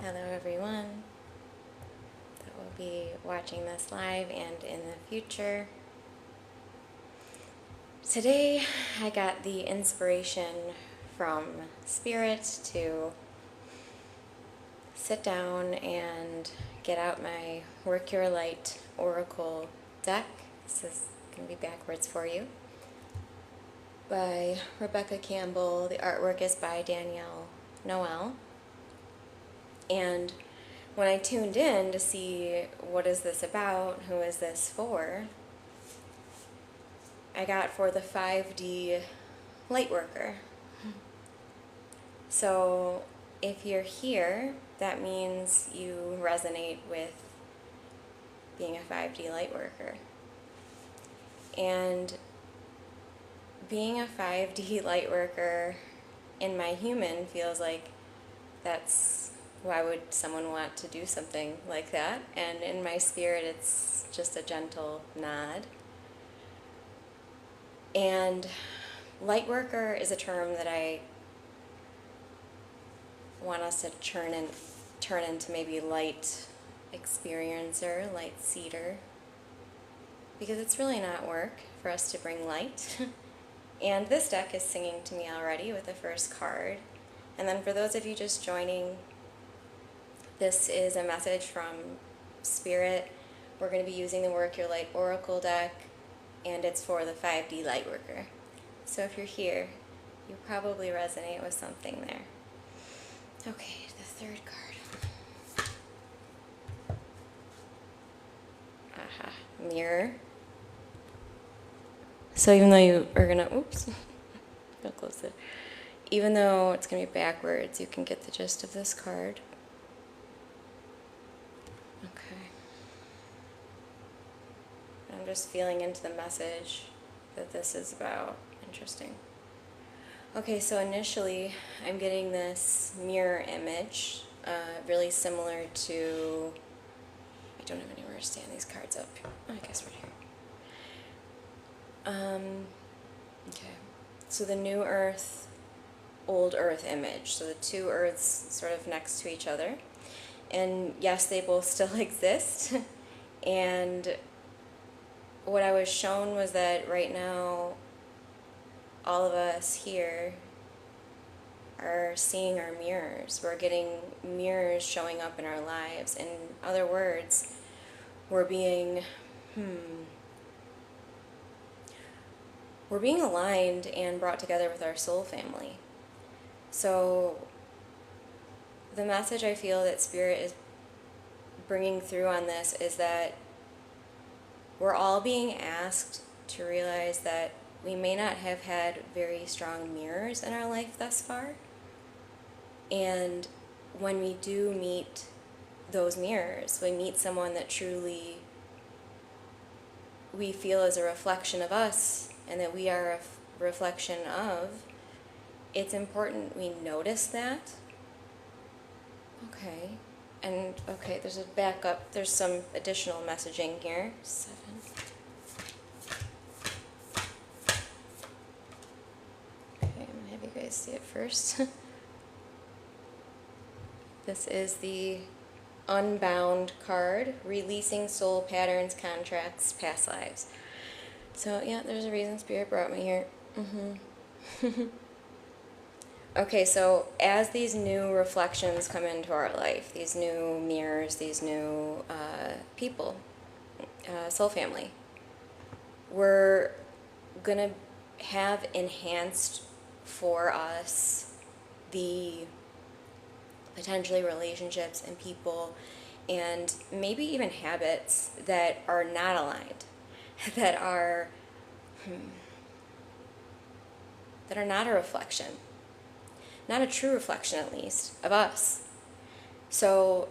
Hello everyone that will be watching this live and in the future. Today I got the inspiration from Spirit to sit down and get out my Work Your Light Oracle deck. This is going to be backwards for you. By Rebecca Campbell. The artwork is by Danielle, Noel. And when I tuned in to see what is this about, who is this for, I got for the 5D Lightworker. So if you're here, that means you resonate with being a 5D Lightworker. And being a 5D Lightworker in my human feels like why would someone want to do something like that? And in my spirit, it's just a gentle nod. And Lightworker is a term that I want us to turn into maybe light experiencer, light seeder, because it's really not work for us to bring light. And this deck is singing to me already with the first card. And then for those of you just joining, this is a message from Spirit. We're going to be using the Work Your Light Oracle deck, and it's for the 5D Lightworker. So if you're here, you probably resonate with something there. Okay, the third card. Aha, mirror. So even though you are going to, oops, I'll close it. Even though it's going to be backwards, you can get the gist of this card. Okay. I'm just feeling into the message that this is about. Interesting. Okay, so initially I'm getting this mirror image, really similar to, I don't have anywhere to stand these cards up. Oh, I guess right here. Okay, so the new earth, old earth image. So the two earths sort of next to each other. And yes, they both still exist. And what I was shown was that right now, all of us here are seeing our mirrors. We're getting mirrors showing up in our lives. In other words, we're being aligned and brought together with our soul family. So the message I feel that Spirit is bringing through on this is that we're all being asked to realize that we may not have had very strong mirrors in our life thus far. And when we do meet those mirrors, we meet someone that truly we feel is a reflection of us and that we are a reflection of, it's important we notice that. Okay. And okay, there's a backup. There's some additional messaging here. 7. Okay, I'm gonna have you guys see it first. This is the Unbound card, releasing soul patterns, contracts, past lives. So yeah, there's a reason Spirit brought me here. Okay, so as these new reflections come into our life, these new mirrors, these new people, soul family, we're going to have enhanced for us the potentially relationships and people and maybe even habits that are not aligned, that are not a reflection. Not a true reflection, at least, of us. So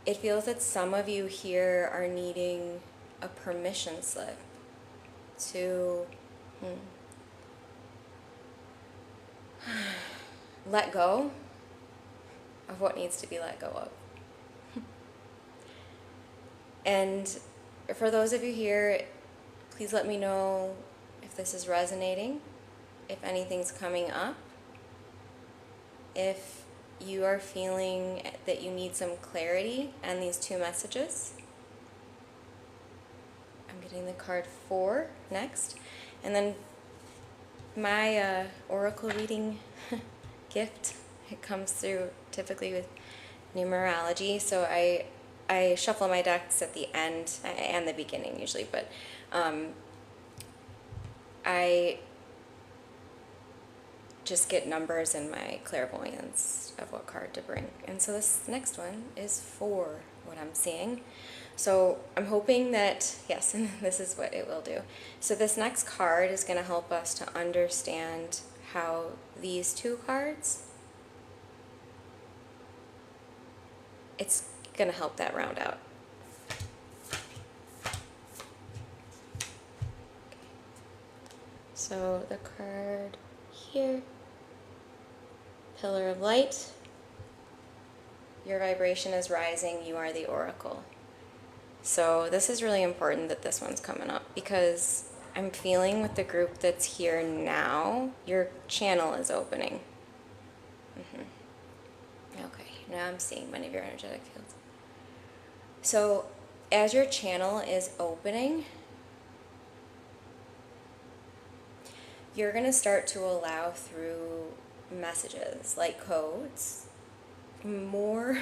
it feels that some of you here are needing a permission slip to let go of what needs to be let go of. And for those of you here, please let me know if this is resonating, if anything's coming up. If you are feeling that you need some clarity on these two messages. I'm getting the card 4 next. And then my oracle reading gift, it comes through typically with numerology. So I shuffle my decks at the end and the beginning usually, but I just get numbers in my clairvoyance of what card to bring. And so this next one is 4, what I'm seeing. So I'm hoping that, yes, and this is what it will do. So this next card is going to help us to understand how these two cards, it's going to help that round out. So the card here, Pillar of Light, your vibration is rising, you are the oracle. So this is really important that this one's coming up, because I'm feeling with the group that's here now, your channel is opening. Okay, now I'm seeing many of your energetic fields. So as your channel is opening, you're going to start to allow through messages like codes more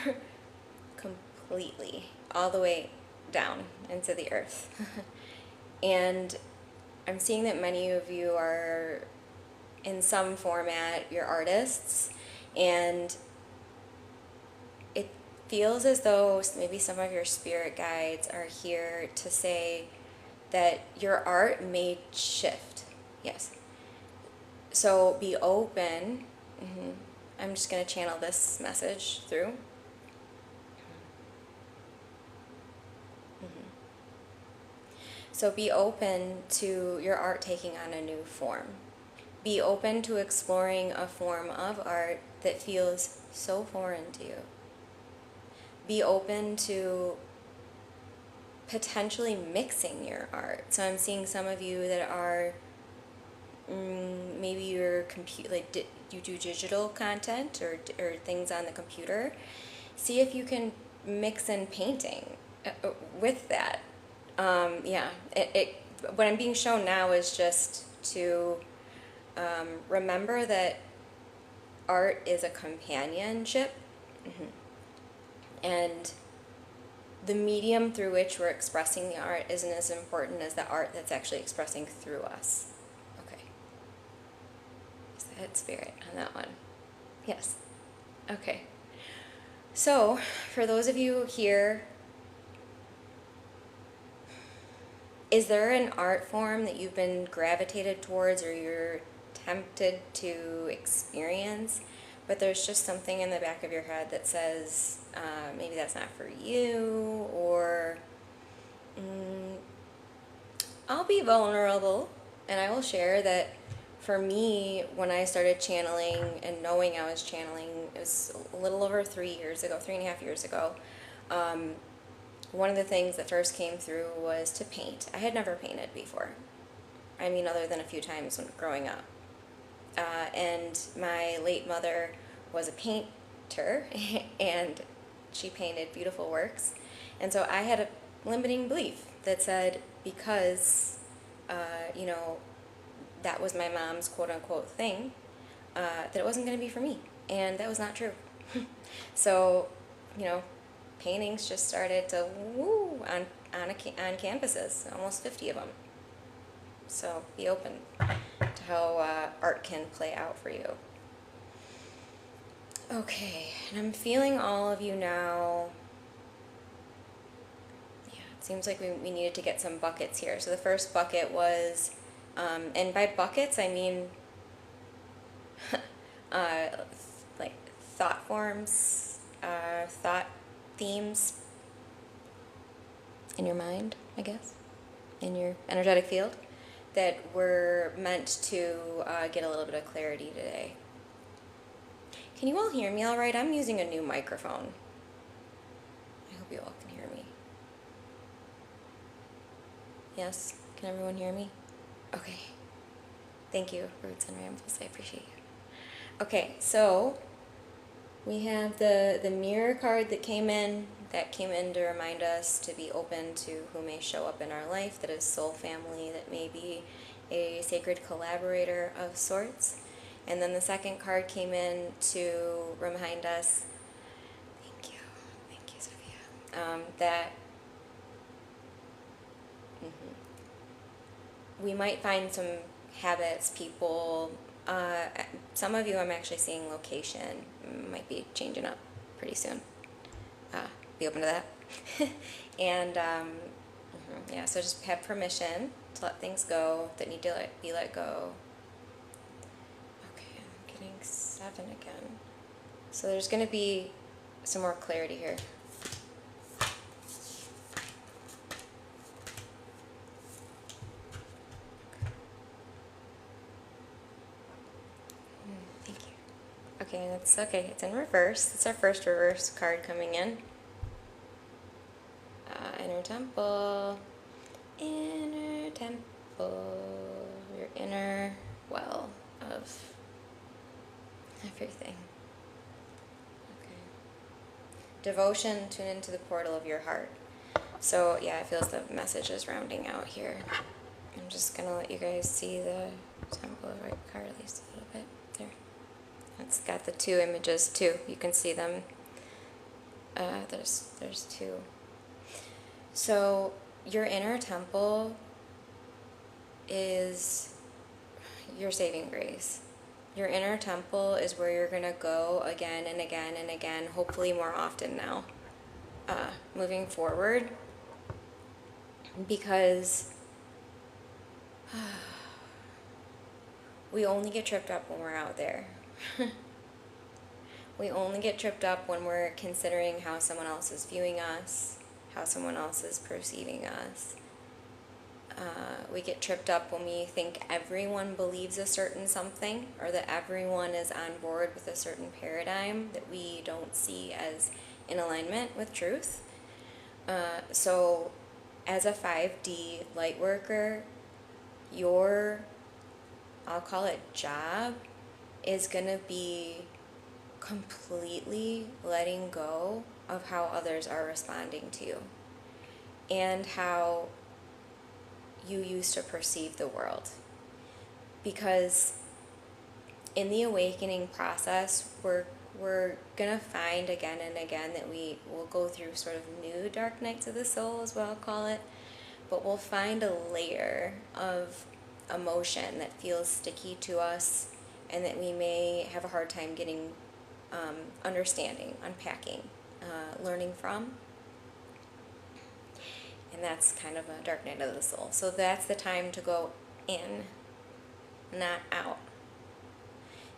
completely, all the way down into the earth. And I'm seeing that many of you are in some format, you're artists, and it feels as though maybe some of your spirit guides are here to say that your art may shift. Yes. So be open. I'm just going to channel this message through. So be open to your art taking on a new form. Be open to exploring a form of art that feels so foreign to you. Be open to potentially mixing your art. So I'm seeing some of you that are maybe you're you do digital content or things on the computer. See if you can mix in painting with that. What I'm being shown now is just to remember that art is a companionship, and the medium through which we're expressing the art isn't as important as the art that's actually expressing through us. Okay. Is that spirit on that one? Yes. Okay. So, for those of you here, is there an art form that you've been gravitated towards or you're tempted to experience, but there's just something in the back of your head that says maybe that's not for you, or I'll be vulnerable and I will share that for me, when I started channeling and knowing I was channeling, it was a little over 3.5 years ago. One of the things that first came through was to paint. I had never painted before. I mean, other than a few times when growing up. And my late mother was a painter, and she painted beautiful works. And so I had a limiting belief that said, because, that was my mom's quote-unquote thing, that it wasn't going to be for me. And that was not true. So, paintings just started to woo on campuses, almost 50 of them. So be open to how art can play out for you. Okay, and I'm feeling all of you now. Yeah, it seems like we needed to get some buckets here. So the first bucket was, and by buckets I mean like thought forms, thought themes in your mind, I guess, in your energetic field, that were meant to get a little bit of clarity today. Can you all hear me all right? I'm using a new microphone. I hope you all can hear me. Yes? Can everyone hear me? Okay. Thank you, Roots and Rambles. I appreciate you. Okay, so We have the mirror card that came in to remind us to be open to who may show up in our life, that is soul family, that may be a sacred collaborator of sorts. And then the second card came in to remind us, thank you, Sophia, that we might find some habits, people, some of you I'm actually seeing location, might be changing up pretty soon. Be open to that. And yeah, so just have permission to let things go that need to be let go. Okay, I'm getting 7 again. So there's going to be some more clarity here. Thank you. Okay, that's okay. It's in reverse. It's our first reverse card coming in. Inner temple, your inner well of everything. Okay. Devotion, tune into the portal of your heart. So yeah, it feels the message is rounding out here. I'm just gonna let you guys see the temple right card at least a little bit there. It's got the 2 images too. You can see them. There's 2. So your inner temple is your saving grace. Your inner temple is where you're going to go again and again and again, hopefully more often now, moving forward. Because we only get tripped up when we're out there. We only get tripped up when we're considering how someone else is viewing us, how someone else is perceiving us. We get tripped up when we think everyone believes a certain something, or that everyone is on board with a certain paradigm that we don't see as in alignment with truth. So as a 5D light worker, your, I'll call it job, is going to be completely letting go of how others are responding to you and how you used to perceive the world. Because in the awakening process, we're gonna find again and again that we will go through sort of new dark nights of the soul, is what I'll call it, but we'll find a layer of emotion that feels sticky to us and that we may have a hard time getting understanding, unpacking, learning from. And that's kind of a dark night of the soul. So that's the time to go in, not out.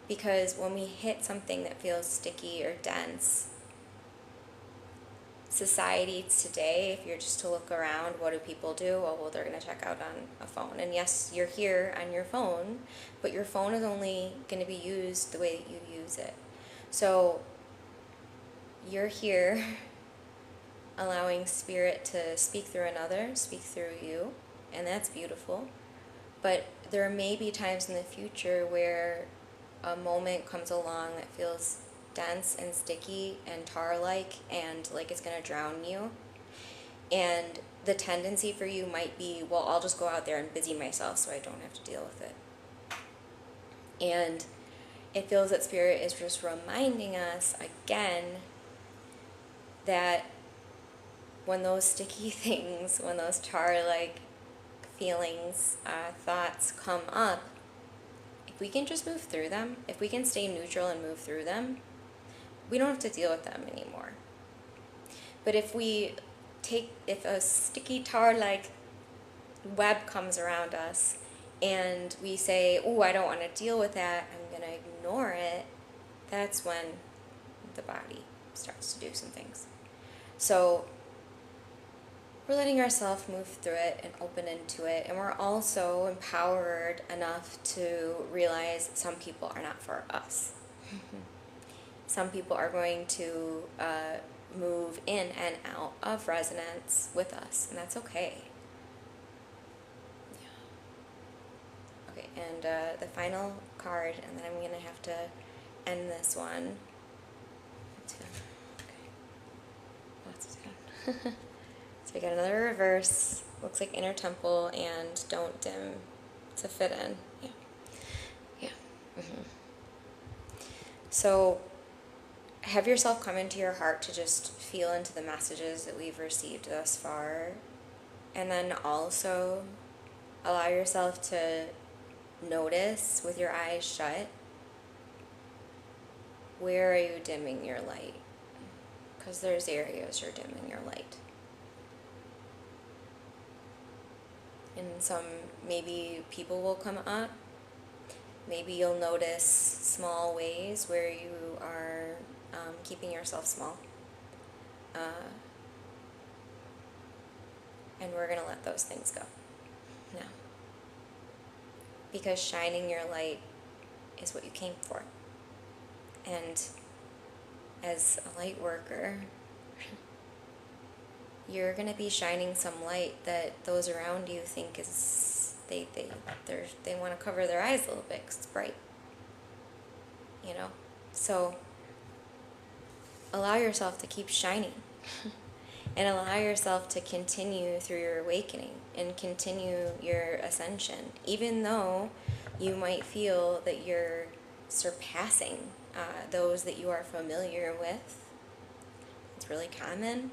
Because when we hit something that feels sticky or dense, society today, if you're just to look around, what do people do? Oh, well, they're going to check out on a phone. And yes, you're here on your phone, but your phone is only going to be used the way that you use it. So you're here allowing spirit to speak through another, speak through you, and that's beautiful. But there may be times in the future where a moment comes along that feels dense and sticky and tar-like and like it's going to drown you. And the tendency for you might be, well, I'll just go out there and busy myself so I don't have to deal with it. And it feels that spirit is just reminding us again that when those sticky things, when those tar-like feelings, thoughts come up, if we can just move through them, if we can stay neutral and move through them, we don't have to deal with them anymore. But if a sticky tar-like web comes around us and we say, oh, I don't want to deal with that, I'm going to ignore it, that's when the body starts to do some things. So we're letting ourselves move through it and open into it, and we're also empowered enough to realize some people are not for us. Some people are going to move in and out of resonance with us, and that's okay. Yeah. Okay, and the final card, and then I'm going to have to end this one. So we got another reverse. Looks like inner temple and don't dim to fit in. Yeah. Yeah. So have yourself come into your heart to just feel into the messages that we've received thus far. And then also allow yourself to notice with your eyes shut, where are you dimming your light? Because there's areas you're dimming your light. And maybe people will come up. Maybe you'll notice small ways where you are keeping yourself small. And we're going to let those things go now. Because shining your light is what you came for. And as a light worker, you're going to be shining some light that those around you think is, they want to cover their eyes a little bit because it's bright. You know? So allow yourself to keep shining. And allow yourself to continue through your awakening and continue your ascension, even though you might feel that you're surpassing those that you are familiar with. It's really common.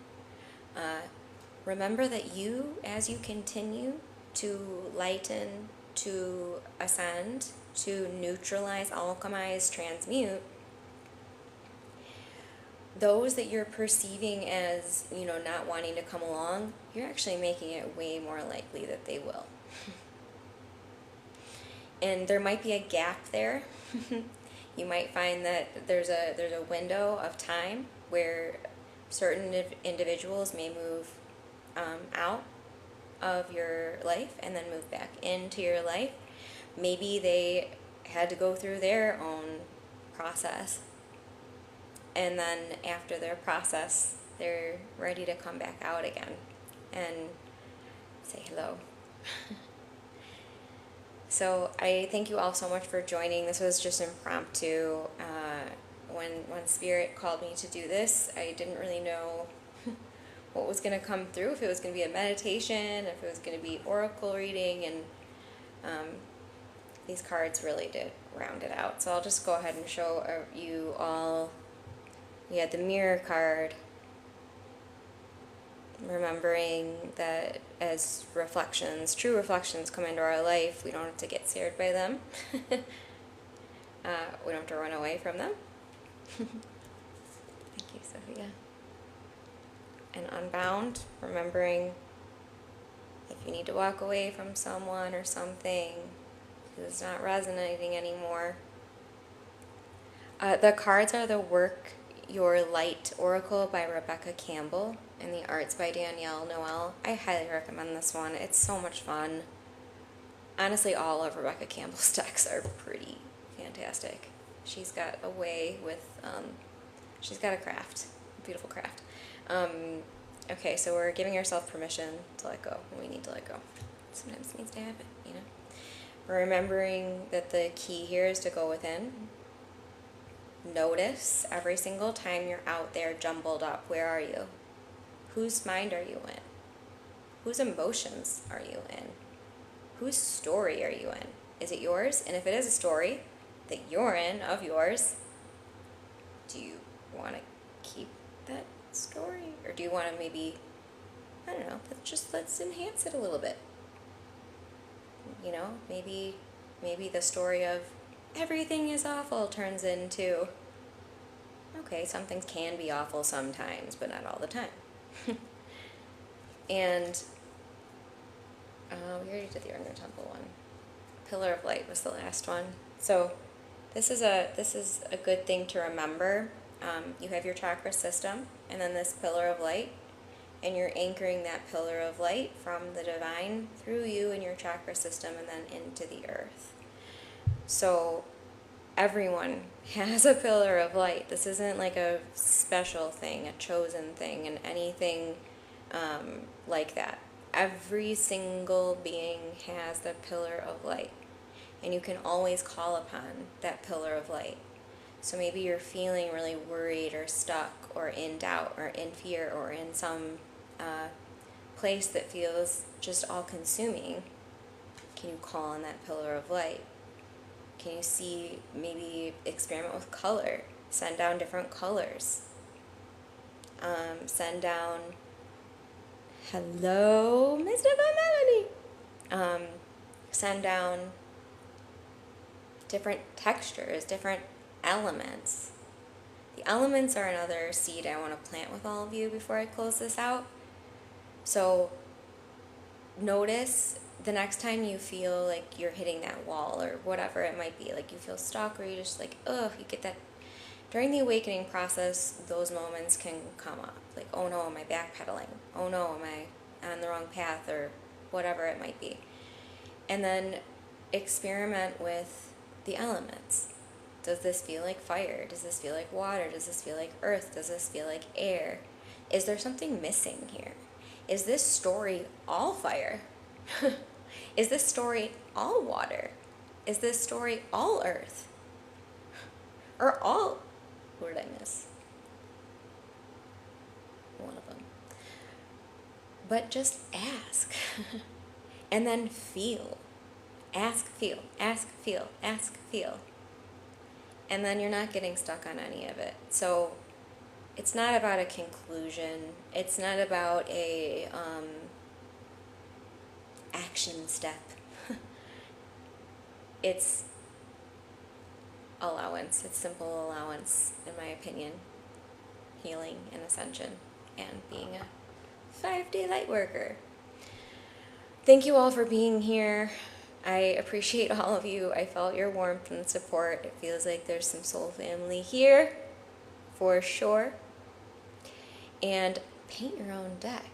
Remember that you, as you continue to lighten, to ascend, to neutralize, alchemize, transmute, those that you're perceiving as, not wanting to come along, you're actually making it way more likely that they will. And there might be a gap there. You might find that there's a window of time where certain individuals may move out of your life and then move back into your life. Maybe they had to go through their own process. And then after their process, they're ready to come back out again and say hello. So I thank you all so much for joining. This was just impromptu. When Spirit called me to do this, I didn't really know what was going to come through, if it was going to be a meditation, if it was going to be oracle reading, and these cards really did round it out. So I'll just go ahead and show you all. We had the mirror card, remembering that as reflections, true reflections come into our life, we don't have to get scared by them. We don't have to run away from them. Thank you, Sophia. And unbound, remembering if you need to walk away from someone or something because it's not resonating anymore. The cards are the Work Your Light Oracle by Rebecca Campbell, and the art's by Danielle, Noel. I highly recommend this one. It's so much fun. Honestly, all of Rebecca Campbell's decks are pretty fantastic. She's got a way with, she's got a craft, a beautiful craft. Okay, so we're giving ourselves permission to let go when we need to let go. Sometimes it needs to happen, We're remembering that the key here is to go within. Notice every single time you're out there jumbled up, where are you? Whose mind are you in? Whose emotions are you in? Whose story are you in? Is it yours? And if it is a story that you're in, of yours, do you want to keep that story? Or do you want to maybe, I don't know, let's enhance it a little bit. Maybe the story of everything is awful turns into, okay, some things can be awful sometimes, but not all the time. And we already did the Inner Temple one. Pillar of Light was the last one. So this is a good thing to remember. You have your chakra system, and then this pillar of light, and you're anchoring that pillar of light from the divine through you and your chakra system and then into the earth. So everyone has a pillar of light. This isn't like a special thing, a chosen thing, and anything like that. Every single being has the pillar of light, and you can always call upon that pillar of light. So maybe you're feeling really worried or stuck or in doubt or in fear or in some place that feels just all-consuming. Can you call on that pillar of light? Can you see, maybe experiment with color? Send down different colors. Send down, hello, Mr. Melody. Send down different textures, different elements. The elements are another seed I want to plant with all of you before I close this out. So notice the next time you feel like you're hitting that wall or whatever it might be, like you feel stuck or you just like, ugh, you get that. During the awakening process, those moments can come up. Like, oh no, am I backpedaling? Oh no, am I on the wrong path, or whatever it might be. And then experiment with the elements. Does this feel like fire? Does this feel like water? Does this feel like earth? Does this feel like air? Is there something missing here? Is this story all fire? Is this story all water? Is this story all earth? Or all... What did I miss? One of them. But just ask. And then feel. Ask, feel, ask, feel, ask, feel. And then you're not getting stuck on any of it. So it's not about a conclusion. It's not about a action step. It's allowance. It's simple allowance, in my opinion. Healing and ascension and being a 5-day light worker. Thank you all for being here. I appreciate all of you. I felt your warmth and support. It feels like there's some soul family here, for sure. And paint your own deck.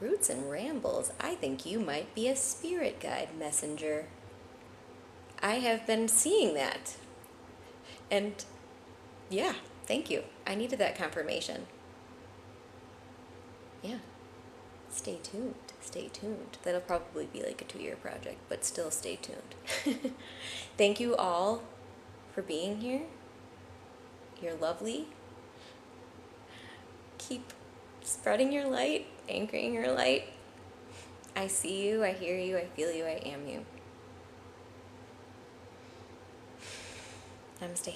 Roots and rambles. I think you might be a spirit guide messenger. I have been seeing that. And yeah, thank you. I needed that confirmation. Yeah. Stay tuned. Stay tuned. That'll probably be like a 2-year project, but still stay tuned. Thank you all for being here. You're lovely. Keep spreading your light, anchoring your light. I see you, I hear you, I feel you, I am you. Namaste.